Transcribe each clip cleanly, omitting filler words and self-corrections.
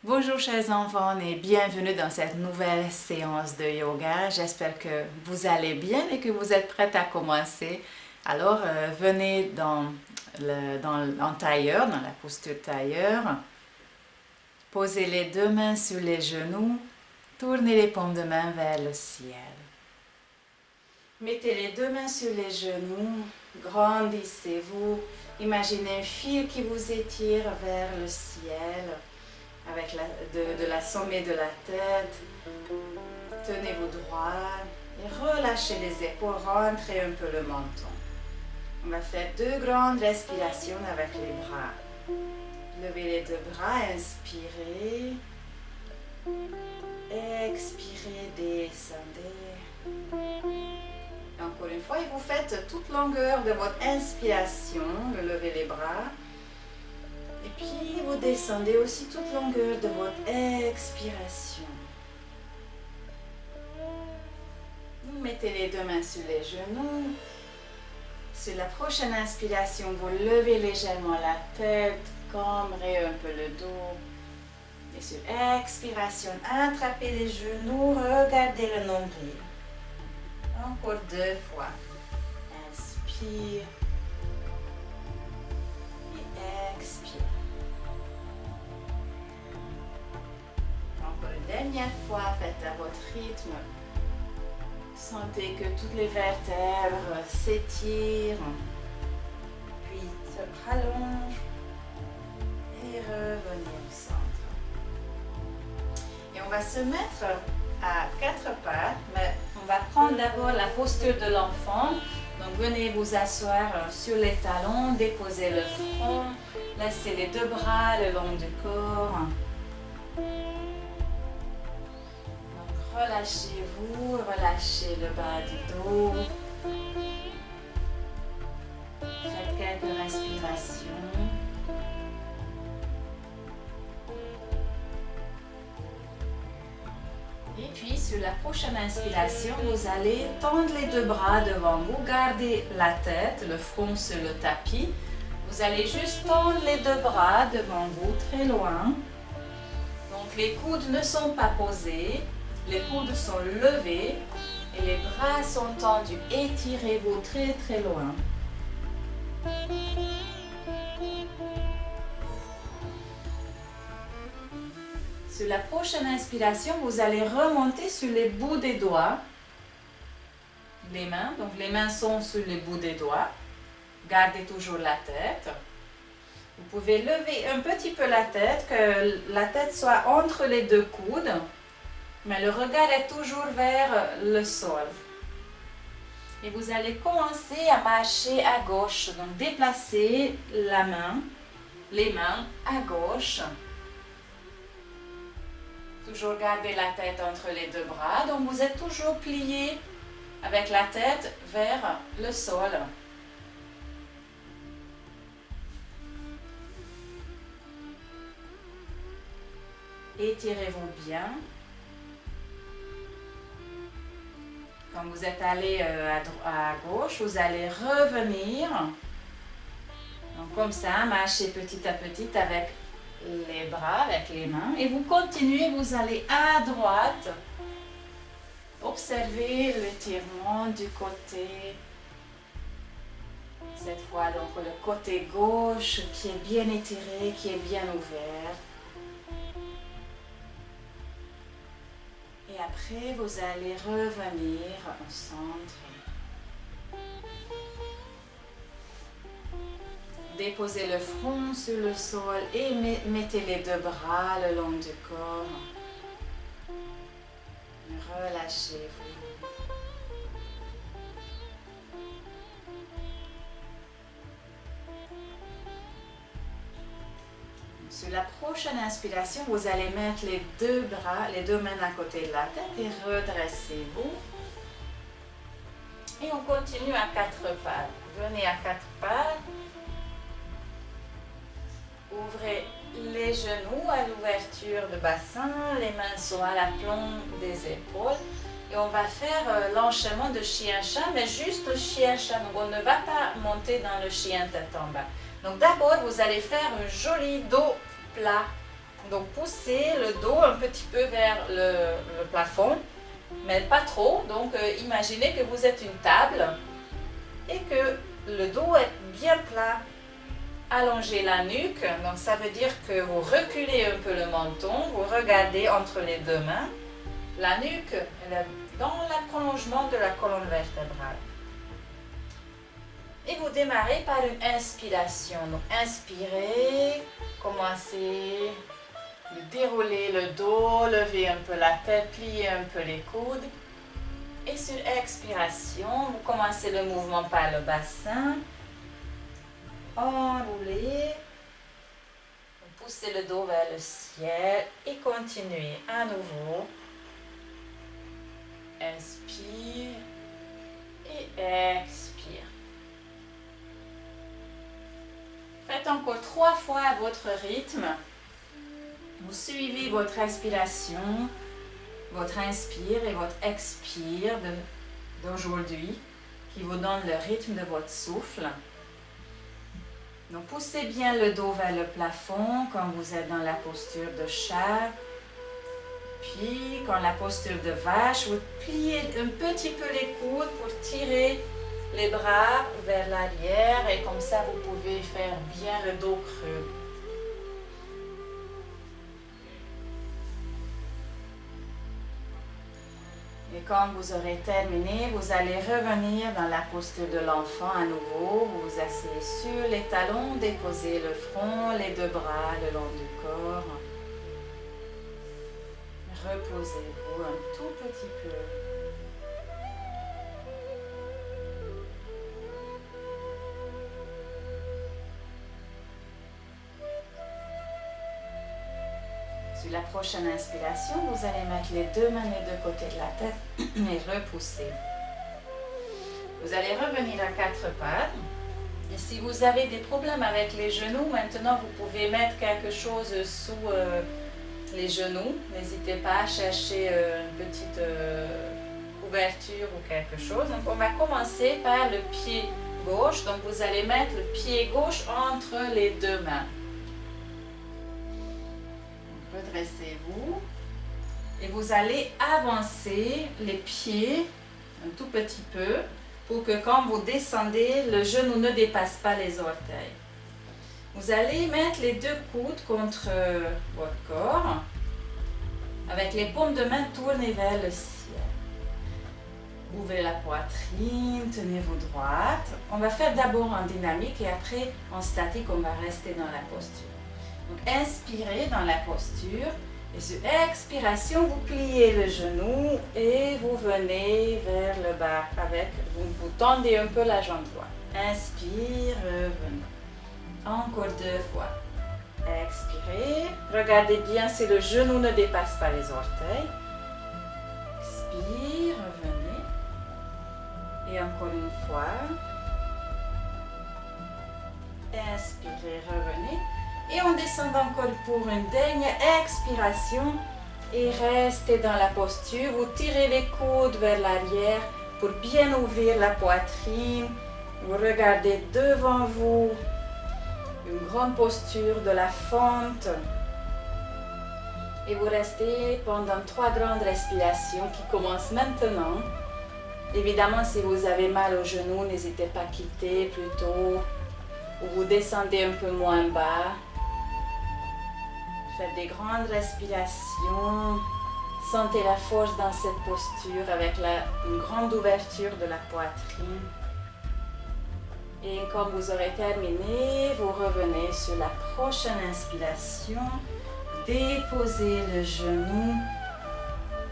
Bonjour chers enfants et bienvenue dans cette nouvelle séance de yoga. J'espère que vous allez bien et que vous êtes prêts à commencer. Alors venez en tailleur, dans la posture tailleur. Posez les deux mains sur les genoux. Tournez les paumes de main vers le ciel. Mettez les deux mains sur les genoux. Grandissez-vous. Imaginez un fil qui vous étire vers le ciel. Avec de la sommet de la tête, tenez-vous droit et relâchez les épaules, rentrez un peu le menton. On va faire deux grandes respirations avec les bras. Levez les deux bras, inspirez, expirez, descendez. Et encore une fois, et vous faites toute longueur de votre inspiration, levez les bras. Et puis, vous descendez aussi toute longueur de votre expiration. Vous mettez les deux mains sur les genoux. Sur la prochaine inspiration, vous levez légèrement la tête, cambrez un peu le dos. Et sur expiration, attrapez les genoux, regardez le nombril. Encore deux fois. Inspire. Expire. Encore une dernière fois, faites à votre rythme. Sentez que toutes les vertèbres s'étirent, puis se rallongent et revenez au centre. Et on va se mettre à quatre pattes, mais on va prendre d'abord la posture de l'enfant. Donc venez vous asseoir sur les talons, déposez le front, laissez les deux bras le long du corps. Donc relâchez-vous, relâchez le bas du dos. Faites quelques respirations. Et puis, sur la prochaine inspiration, vous allez tendre les deux bras devant vous, gardez la tête, le front sur le tapis. Vous allez juste tendre les deux bras devant vous, très loin. Donc, les coudes ne sont pas posés, les coudes sont levés et les bras sont tendus. Étirez-vous très, très loin. Sur la prochaine inspiration, vous allez remonter sur les bouts des doigts. Les mains, donc les mains sont sur les bouts des doigts. Gardez toujours la tête. Vous pouvez lever un petit peu la tête, que la tête soit entre les deux coudes, mais le regard est toujours vers le sol. Et vous allez commencer à marcher à gauche, donc déplacez les mains à gauche. Toujours garder la tête entre les deux bras, donc vous êtes toujours plié avec la tête vers le sol. Étirez-vous bien. Quand vous êtes allé à gauche, vous allez revenir. Donc comme ça, marchez petit à petit avec les bras, avec les mains. Et vous continuez, vous allez à droite. Observez l'étirement du côté. Cette fois, donc, le côté gauche qui est bien étiré, qui est bien ouvert. Et après, vous allez revenir au centre. Déposez le front sur le sol et mettez les deux bras le long du corps. Relâchez-vous. Sur la prochaine inspiration, vous allez mettre les deux bras, les deux mains à côté de la tête et redressez-vous. Et on continue à quatre pattes. Venez à quatre pattes. Ouvrez les genoux à l'ouverture du bassin, les mains sont à l'aplomb des épaules. Et on va faire l'enchaînement de chien-chat, mais juste le chien-chat. Donc on ne va pas monter dans le chien tête en bas. Donc d'abord, vous allez faire un joli dos plat Donc poussez le dos un petit peu vers le plafond, mais pas trop. Donc imaginez que vous êtes une table et que le dos est bien plat. Allongez la nuque, donc ça veut dire que vous reculez un peu le menton, vous regardez entre les deux mains. La nuque, elle est dans le prolongement de la colonne vertébrale. Et vous démarrez par une inspiration. Donc inspirez, commencez de dérouler le dos, lever un peu la tête, plier un peu les coudes. Et sur expiration, vous commencez le mouvement par le bassin. Enroulez. Poussez le dos vers le ciel et continuez à nouveau. Inspire et expire. Faites encore 3 fois à votre rythme. Vous suivez votre respiration, votre inspire et votre expire d'aujourd'hui qui vous donne le rythme de votre souffle. Donc poussez bien le dos vers le plafond quand vous êtes dans la posture de chat. Puis quand la posture de vache, vous pliez un petit peu les coudes pour tirer les bras vers l'arrière et comme ça vous pouvez faire bien le dos creux. Et quand vous aurez terminé, vous allez revenir dans la posture de l'enfant à nouveau. Vous vous asseyez sur les talons, déposez le front, les deux bras le long du corps. Reposez-vous un tout petit peu. Sur la prochaine inspiration, vous allez mettre les deux mains des deux côtés de la tête et repousser. Vous allez revenir à 4 pattes. Et si vous avez des problèmes avec les genoux, maintenant vous pouvez mettre quelque chose sous les genoux. N'hésitez pas à chercher une petite couverture ou quelque chose. Donc on va commencer par le pied gauche. Donc vous allez mettre le pied gauche entre les deux mains. Redressez-vous et vous allez avancer les pieds un tout petit peu pour que quand vous descendez, le genou ne dépasse pas les orteils. Vous allez mettre les deux coudes contre votre corps avec les paumes de main tournées vers le ciel. Ouvrez la poitrine, tenez-vous droite. On va faire d'abord en dynamique et après en statique, on va rester dans la posture. Donc inspirez dans la posture et sur expiration, vous pliez le genou et vous venez vers le bas avec, vous tendez un peu la jambe droite. Inspire, revenez. Encore 2 fois. Expirez. Regardez bien si le genou ne dépasse pas les orteils. Expire, revenez. Et encore une fois. Inspirez, revenez. Et on descend encore pour une dernière expiration et restez dans la posture. Vous tirez les coudes vers l'arrière pour bien ouvrir la poitrine. Vous regardez devant vous, une grande posture de la fente. Et vous restez pendant 3 grandes respirations qui commencent maintenant. Évidemment, si vous avez mal au genou, n'hésitez pas à quitter plutôt ou vous descendez un peu moins bas. Faites des grandes respirations. Sentez la force dans cette posture avec une grande ouverture de la poitrine. Et quand vous aurez terminé, vous revenez sur la prochaine inspiration. Déposez le genou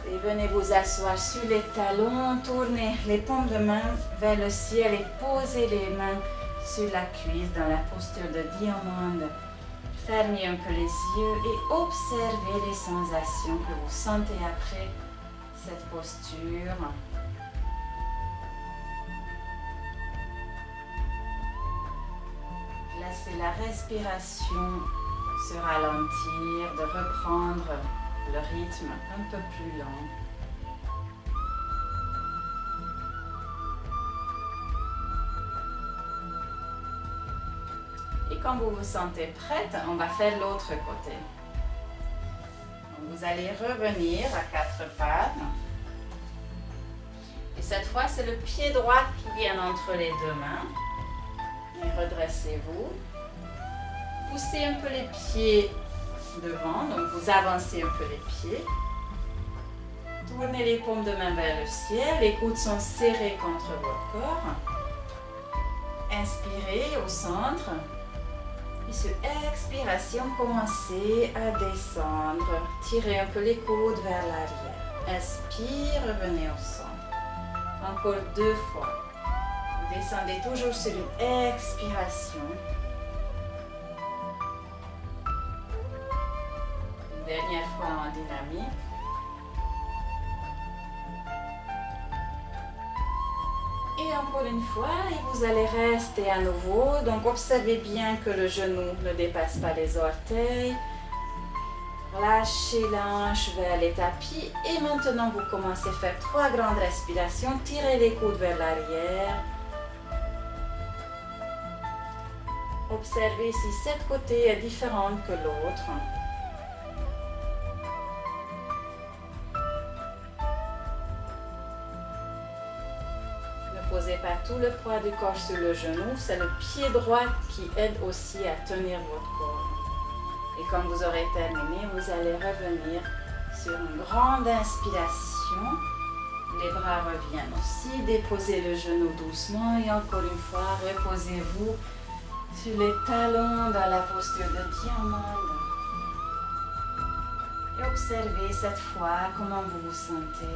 et venez vous asseoir sur les talons. Tournez les paumes de main vers le ciel et posez les mains sur la cuisse dans la posture de diamant. Fermez un peu les yeux et observez les sensations que vous sentez après cette posture. Laissez la respiration se ralentir, de reprendre le rythme un peu plus lent. Et quand vous vous sentez prête, on va faire l'autre côté. Vous allez revenir à quatre pattes. Et cette fois, c'est le pied droit qui vient entre les deux mains. Et redressez-vous. Poussez un peu les pieds devant, donc vous avancez un peu les pieds. Tournez les paumes de main vers le ciel, les coudes sont serrés contre votre corps. Inspirez au centre. Et sur expiration, commencez à descendre. Tirez un peu les coudes vers l'arrière. Inspire, revenez au centre. Encore deux fois. Vous descendez toujours sur une expiration. Une dernière fois en dynamique. Et encore une fois, et vous allez rester à nouveau. Donc observez bien que le genou ne dépasse pas les orteils. Lâchez la hanche vers les tapis. Et maintenant, vous commencez à faire 3 grandes respirations. Tirez les coudes vers l'arrière. Observez si cet côté est différent que l'autre. Ne posez pas tout le poids du corps sur le genou. C'est le pied droit qui aide aussi à tenir votre corps. Et quand vous aurez terminé, vous allez revenir sur une grande inspiration. Les bras reviennent aussi. Déposez le genou doucement et encore une fois, reposez-vous sur les talons dans la posture de diamant. Et observez cette fois comment vous vous sentez.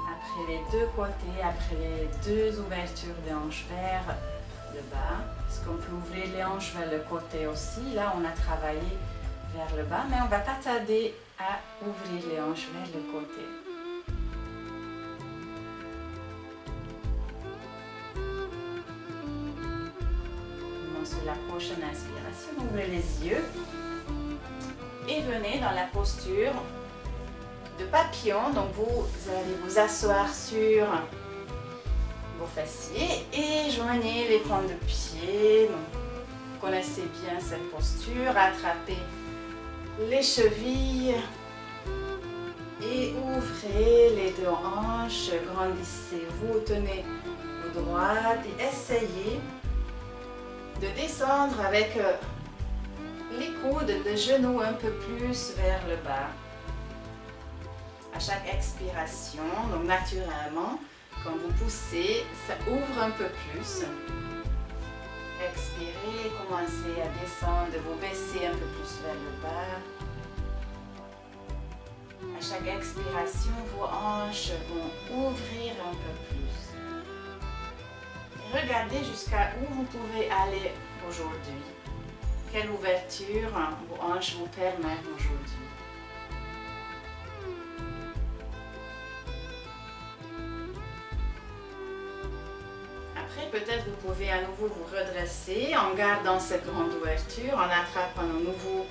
Après les deux côtés, après les deux ouvertures des hanches vers le bas, parce qu'on peut ouvrir les hanches vers le côté aussi. Là, on a travaillé vers le bas, mais on ne va pas tarder à ouvrir les hanches vers le côté. Sur la prochaine inspiration, ouvrez les yeux et venez dans la posture de papillon. Donc vous allez vous asseoir sur vos fessiers et joignez les pointes de pied. Donc, vous connaissez bien cette posture. Attrapez les chevilles et ouvrez les deux hanches. Grandissez-vous, tenez vos droites et essayez de descendre avec les coudes, le genou un peu plus vers le bas. À chaque expiration, donc naturellement, quand vous poussez, ça ouvre un peu plus. Expirez, commencez à descendre, vous baissez un peu plus vers le bas. À chaque expiration, vos hanches vont ouvrir un peu plus. Regardez jusqu'à où vous pouvez aller aujourd'hui. Quelle ouverture vos hanches vous permettent aujourd'hui. Après, peut-être vous pouvez à nouveau vous redresser en gardant cette grande ouverture, en attrapant à nouveau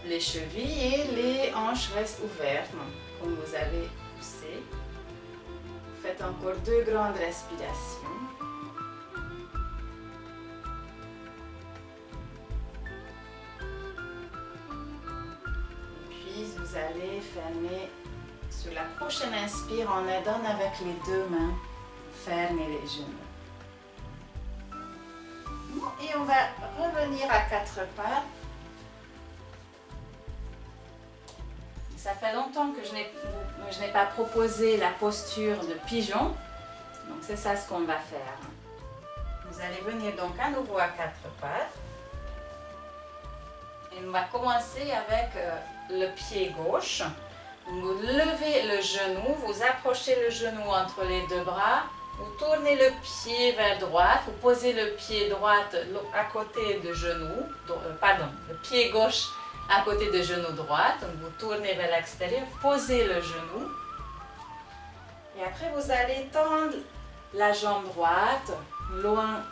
les chevilles et les hanches restent ouvertes, comme vous avez poussé. Faites encore 2 grandes respirations. Vous allez fermer sur la prochaine inspire en aidant avec les 2 mains. Fermez les genoux. Et on va revenir à 4 pattes. Ça fait longtemps que je n'ai pas proposé la posture de pigeon. Donc c'est ça ce qu'on va faire. Vous allez venir donc à nouveau à 4 pattes. Et on va commencer avec le pied gauche. Vous levez le genou, vous approchez le genou entre les 2 bras, vous tournez le pied vers droite, vous posez le pied droit à côté de genou, le pied gauche à côté de genou droit, donc vous tournez vers l'extérieur, posez le genou. Et après vous allez tendre la jambe droite loin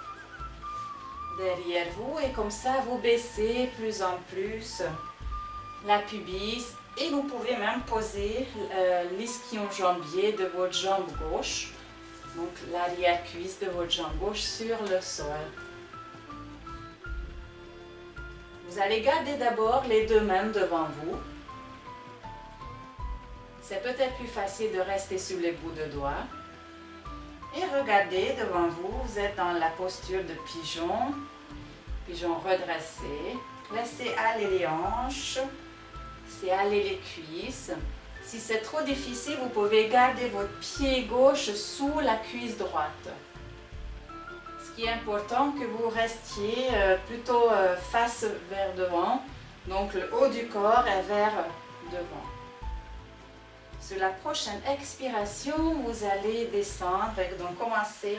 derrière vous et comme ça vous baissez plus en plus la pubis et vous pouvez même poser l'ischio-jambier de votre jambe gauche, donc l'arrière-cuisse de votre jambe gauche sur le sol. Vous allez garder d'abord les deux mains devant vous. C'est peut-être plus facile de rester sur les bouts de doigts. Et regardez devant vous, vous êtes dans la posture de pigeon. Pigeon redressé. Laissez aller les hanches. Laissez aller les cuisses. Si c'est trop difficile, vous pouvez garder votre pied gauche sous la cuisse droite. Ce qui est important, que vous restiez plutôt face vers devant. Donc le haut du corps est vers devant. Sur la prochaine expiration, vous allez descendre. Donc commencez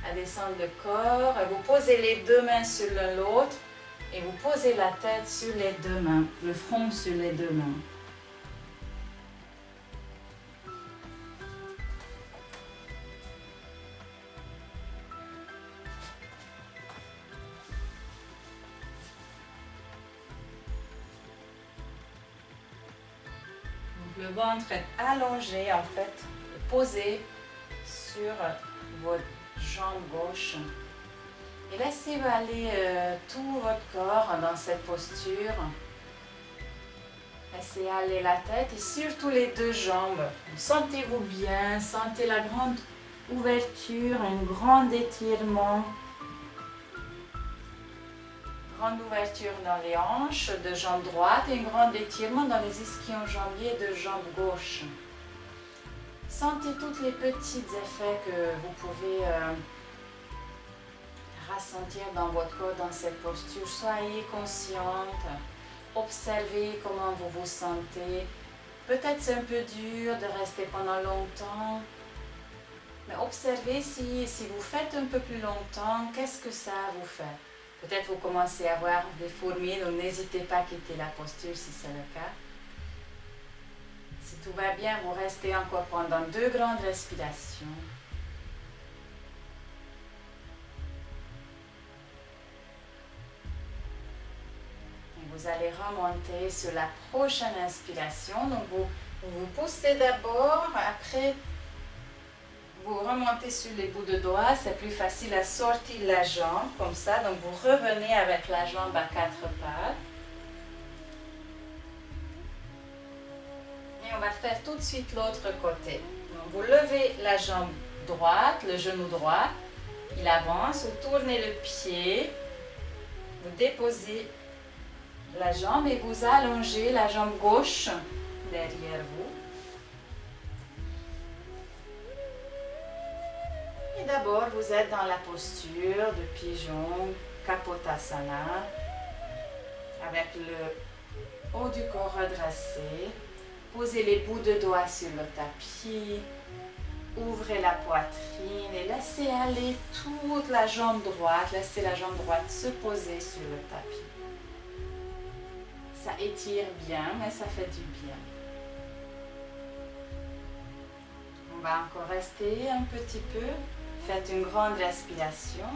à descendre le corps. Vous posez les deux mains sur l'un l'autre. Et vous posez la tête sur les deux mains. Le front sur les deux mains. Le ventre est allongé en fait, posé sur votre jambe gauche. Et laissez aller tout votre corps dans cette posture. Laissez aller la tête et surtout les deux jambes. Sentez-vous bien, sentez la grande ouverture, un grand étirement. Grande ouverture dans les hanches de jambe droite et un grand étirement dans les ischio-jambiers de jambe gauche. Sentez tous les petits effets que vous pouvez ressentir dans votre corps, dans cette posture. Soyez consciente, observez comment vous vous sentez. Peut-être c'est un peu dur de rester pendant longtemps, mais observez si vous faites un peu plus longtemps, qu'est-ce que ça vous fait. Peut-être vous commencez à avoir des fourmis, donc n'hésitez pas à quitter la posture si c'est le cas. Si tout va bien, vous restez encore pendant 2 grandes respirations. Et vous allez remonter sur la prochaine inspiration. Donc vous poussez d'abord, après vous remontez sur les bouts de doigts, c'est plus facile à sortir la jambe, comme ça. Donc vous revenez avec la jambe à 4 pattes. Et on va faire tout de suite l'autre côté. Donc vous levez la jambe droite, le genou droit, il avance, vous tournez le pied, vous déposez la jambe et vous allongez la jambe gauche derrière vous. Et d'abord, vous êtes dans la posture de pigeon, Kapotasana, avec le haut du corps redressé. Posez les bouts de doigts sur le tapis, ouvrez la poitrine et laissez aller toute la jambe droite, laissez la jambe droite se poser sur le tapis. Ça étire bien, mais ça fait du bien. On va encore rester un petit peu. Faites une grande respiration.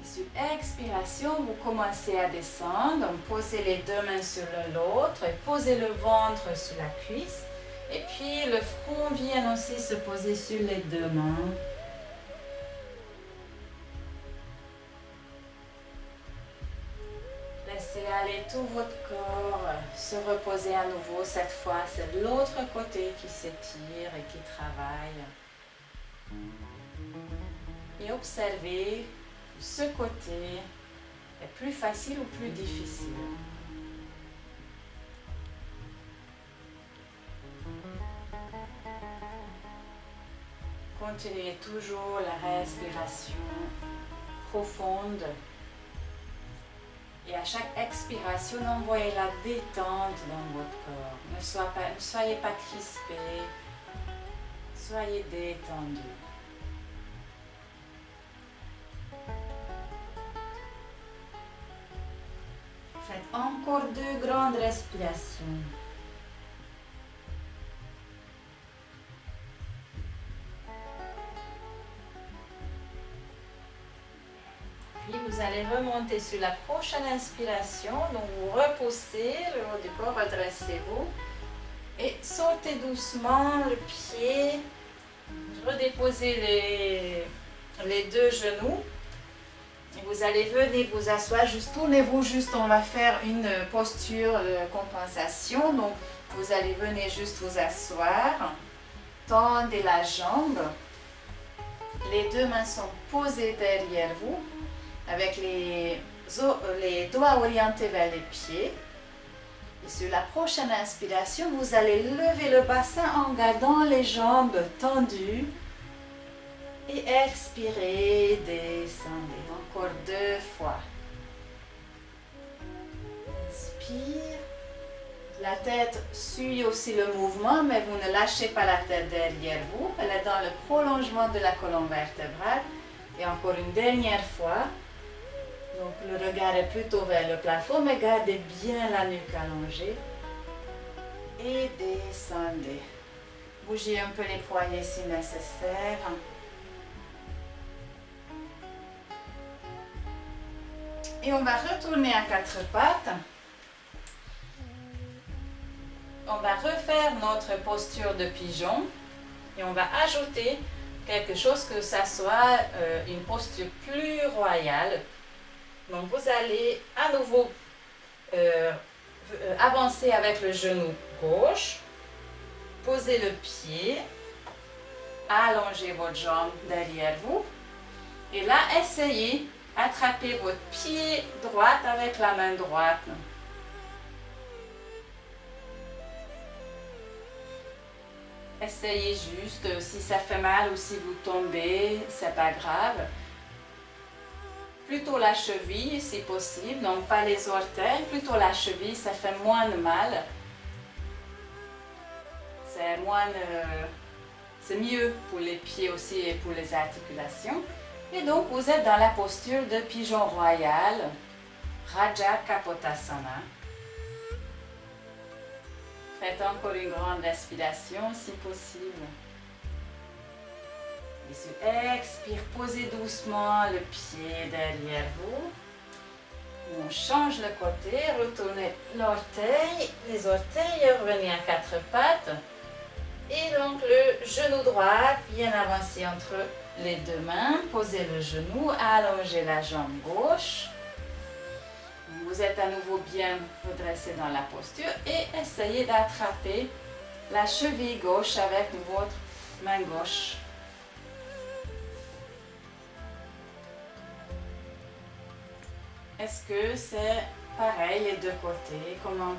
Et sur expiration, vous commencez à descendre. Donc, posez les deux mains sur l'autre et posez le ventre sur la cuisse. Et puis, le front vient aussi se poser sur les deux mains. Laissez aller tout votre corps se reposer à nouveau. Cette fois, c'est l'autre côté qui s'étire et qui travaille. Et observez ce côté est plus facile ou plus difficile. Continuez toujours la respiration profonde. Et à chaque expiration, envoyez la détente dans votre corps. Ne soyez pas crispé. Soyez détendu. Faites encore 2 grandes respirations. Puis vous allez remonter sur la prochaine inspiration. Donc vous repoussez le haut du corps, redressez-vous. Et sortez doucement le pied. Redéposez les 2 genoux. Vous allez venir vous asseoir, juste tournez-vous juste, on va faire une posture de compensation. Donc vous allez venir juste vous asseoir, tendez la jambe, les deux mains sont posées derrière vous, avec les doigts orientés vers les pieds. Et sur la prochaine inspiration, vous allez lever le bassin en gardant les jambes tendues. Et expirez, descendez. Encore 2 fois. Inspire. La tête suit aussi le mouvement, mais vous ne lâchez pas la tête derrière vous. Elle est dans le prolongement de la colonne vertébrale. Et encore une dernière fois. Donc le regard est plutôt vers le plafond, mais gardez bien la nuque allongée. Et descendez. Bougez un peu les poignets si nécessaire. Et on va retourner à 4 pattes. On va refaire notre posture de pigeon. Et on va ajouter quelque chose que ça soit une posture plus royale. Donc vous allez à nouveau avancer avec le genou gauche. Posez le pied. Allongez votre jambe derrière vous. Et là, essayez d'attraper votre pied droit avec la main droite. Essayez juste, si ça fait mal ou si vous tombez, c'est pas grave. Plutôt la cheville si possible, donc pas les orteils, plutôt la cheville, ça fait moins de mal. C'est mieux pour les pieds aussi et pour les articulations. Et donc vous êtes dans la posture de pigeon royal, Raja Kapotasana. Faites encore une grande respiration si possible. Et sur expire, posez doucement le pied derrière vous. On change le côté, retournez l'orteil, les orteils, revenez à 4 pattes. Et donc le genou droit bien avancé entre les deux mains. Posez le genou, allongez la jambe gauche. Vous êtes à nouveau bien redressé dans la posture et essayez d'attraper la cheville gauche avec votre main gauche. Est-ce que c'est pareil les deux côtés? Comment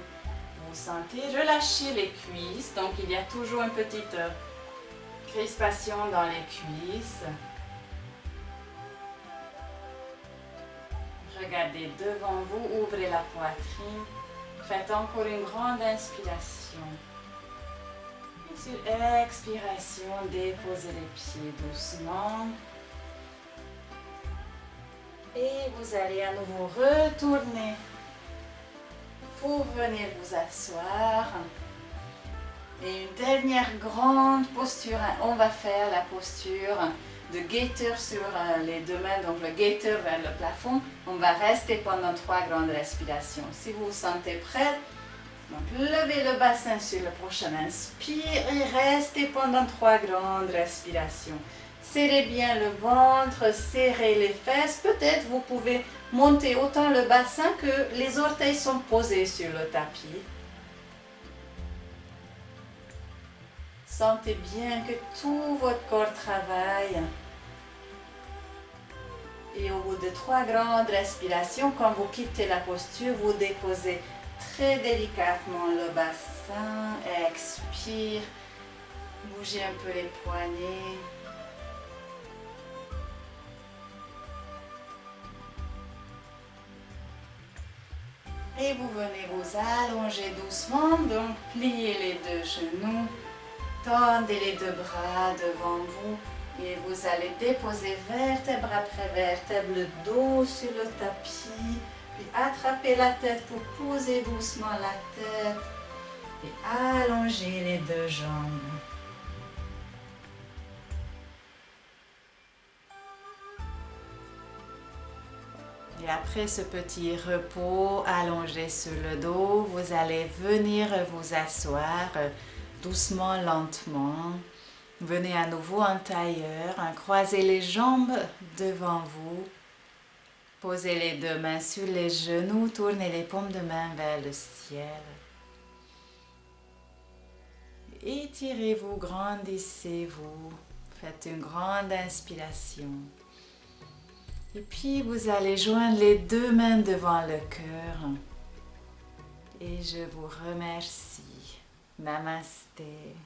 vous sentez? Relâchez les cuisses, donc il y a toujours une petite crispation dans les cuisses. Regardez devant vous, ouvrez la poitrine. Faites encore une grande inspiration. Et sur expiration, déposez les pieds doucement. Et vous allez à nouveau retourner pour venir vous asseoir. Et une dernière grande posture. On va faire la posture de gaiter sur les deux mains, donc le gaiter vers le plafond. On va rester pendant 3 grandes respirations. Si vous vous sentez prêt, donc levez le bassin sur le prochain inspire et restez pendant 3 grandes respirations. Serrez bien le ventre, serrez les fesses. Peut-être vous pouvez monter autant le bassin que les orteils sont posés sur le tapis. Sentez bien que tout votre corps travaille. Et au bout de 3 grandes respirations, quand vous quittez la posture, vous déposez très délicatement le bassin. Expire. Bougez un peu les poignets. Et vous venez vous allonger doucement, donc pliez les deux genoux, tendez les deux bras devant vous et vous allez déposer vertèbre après vertèbre le dos sur le tapis, puis attrapez la tête pour poser doucement la tête et allonger les deux jambes. Et après ce petit repos allongé sur le dos, vous allez venir vous asseoir doucement, lentement. Venez à nouveau en tailleur, croisez les jambes devant vous. Posez les deux mains sur les genoux, tournez les paumes de main vers le ciel. Étirez-vous, grandissez-vous. Faites une grande inspiration. Et puis vous allez joindre les deux mains devant le cœur. Et je vous remercie. Namasté.